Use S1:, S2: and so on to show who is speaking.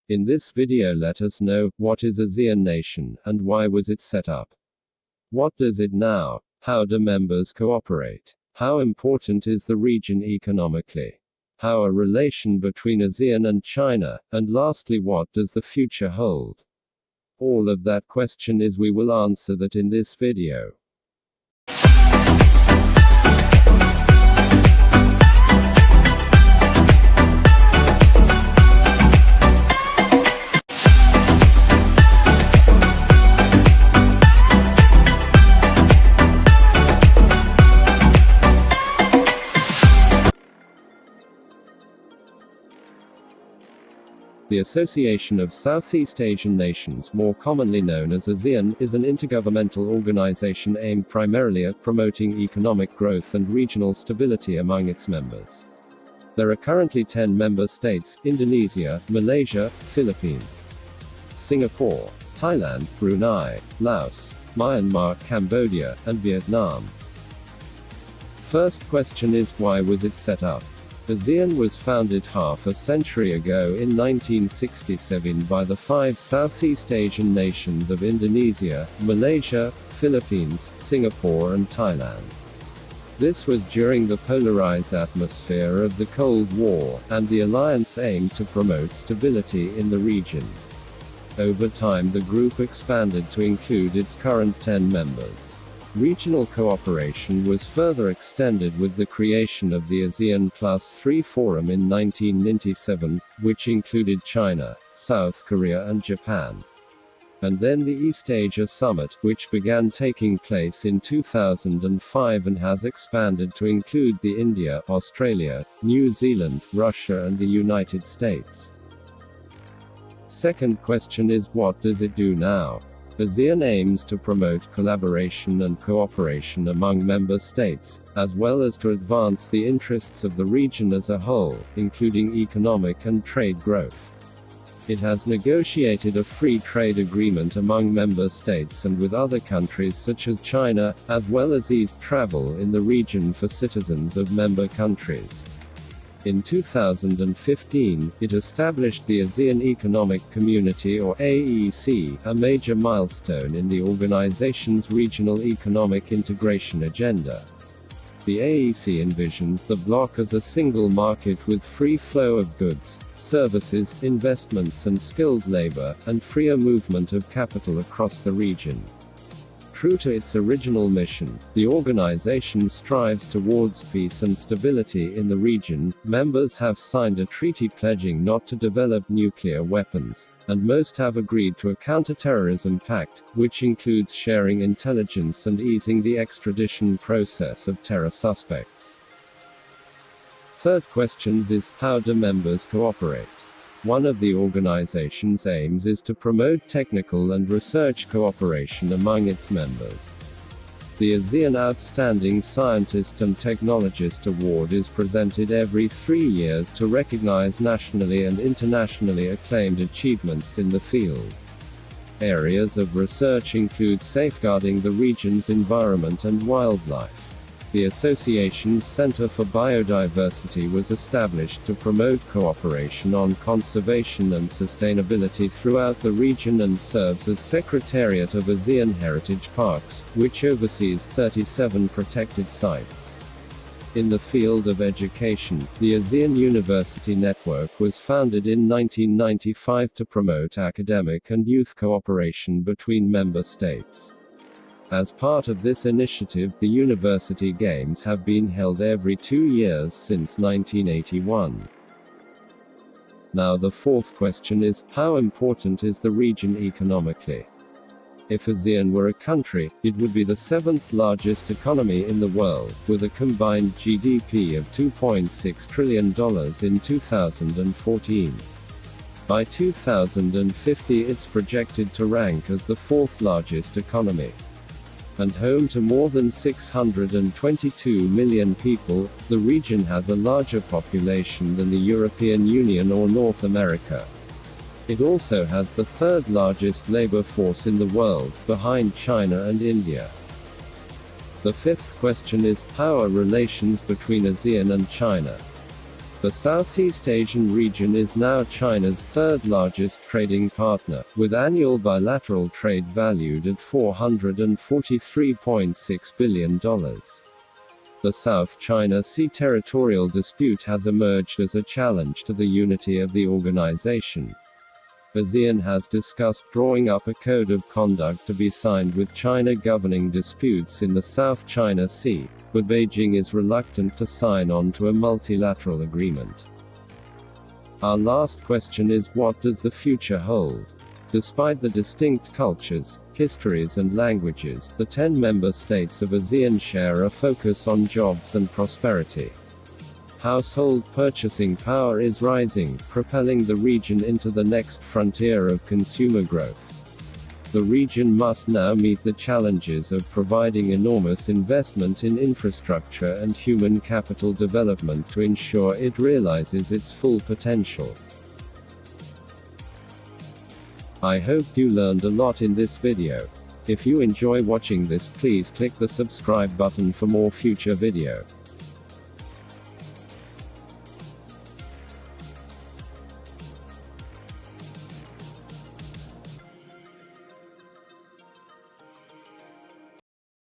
S1: In this video, let us know, what is ASEAN nation, and why was it set up? What does it now? How do members cooperate? How important is the region economically? How a relation between ASEAN and China, and lastly, what does the future hold? All of that question is we will answer that in this video. The Association of Southeast Asian Nations, more commonly known as ASEAN, is an intergovernmental organization aimed primarily at promoting economic growth and regional stability among its members. There are currently 10 member states: Indonesia, Malaysia, Philippines, Singapore, Thailand, Brunei, Laos, Myanmar, Cambodia, and Vietnam. First question is, why was it set up? ASEAN was founded half a century ago in 1967 by the 5 Southeast Asian nations of Indonesia, Malaysia, Philippines, Singapore and Thailand. This was during the polarized atmosphere of the Cold War, and the alliance aimed to promote stability in the region. Over time, the group expanded to include its current 10 members. Regional cooperation was further extended with the creation of the ASEAN Plus 3 Forum in 1997, which included China, South Korea and Japan. And then the East Asia Summit, which began taking place in 2005 and has expanded to include the India, Australia, New Zealand, Russia and the United States. Second question is, what does it do now? ASEAN aims to promote collaboration and cooperation among member states, as well as to advance the interests of the region as a whole, including economic and trade growth. It has negotiated a free trade agreement among member states and with other countries such as China, as well as eased travel in the region for citizens of member countries. In 2015, it established the ASEAN Economic Community or AEC, a major milestone in the organization's regional economic integration agenda. The AEC envisions the bloc as a single market with free flow of goods, services, investments and skilled labor, and freer movement of capital across the region. True to its original mission, the organization strives towards peace and stability in the region. Members have signed a treaty pledging not to develop nuclear weapons, and most have agreed to a counterterrorism pact, which includes sharing intelligence and easing the extradition process of terror suspects. Third question is, how do members cooperate? One of the organization's aims is to promote technical and research cooperation among its members. The ASEAN Outstanding Scientist and Technologist Award is presented every 3 years to recognize nationally and internationally acclaimed achievements in the field. Areas of research include safeguarding the region's environment and wildlife. The association's Center for Biodiversity was established to promote cooperation on conservation and sustainability throughout the region and serves as Secretariat of ASEAN Heritage Parks, which oversees 37 protected sites. In the field of education, the ASEAN University Network was founded in 1995 to promote academic and youth cooperation between member states. As part of this initiative, the University Games have been held every 2 years since 1981. Now the fourth question is, how important is the region economically? If ASEAN were a country, it would be the 7th largest economy in the world, with a combined GDP of $2.6 trillion in 2014. By 2050 it's projected to rank as the 4th largest economy. And home to more than 622 million people, the region has a larger population than the European Union or North America. It also has the 3rd largest labor force in the world, behind China and India. The fifth question is, how are relations between ASEAN and China? The Southeast Asian region is now China's third largest trading partner, with annual bilateral trade valued at $443.6 billion. The South China Sea territorial dispute has emerged as a challenge to the unity of the organization. ASEAN has discussed drawing up a code of conduct to be signed with China governing disputes in the South China Sea, but Beijing is reluctant to sign on to a multilateral agreement. Our last question is, what does the future hold? Despite the distinct cultures, histories and languages, the 10 member states of ASEAN share a focus on jobs and prosperity. Household purchasing power is rising, propelling the region into the next frontier of consumer growth. The region must now meet the challenges of providing enormous investment in infrastructure and human capital development to ensure it realizes its full potential. I hope you learned a lot in this video. If you enjoy watching this, please click the subscribe button for more future video.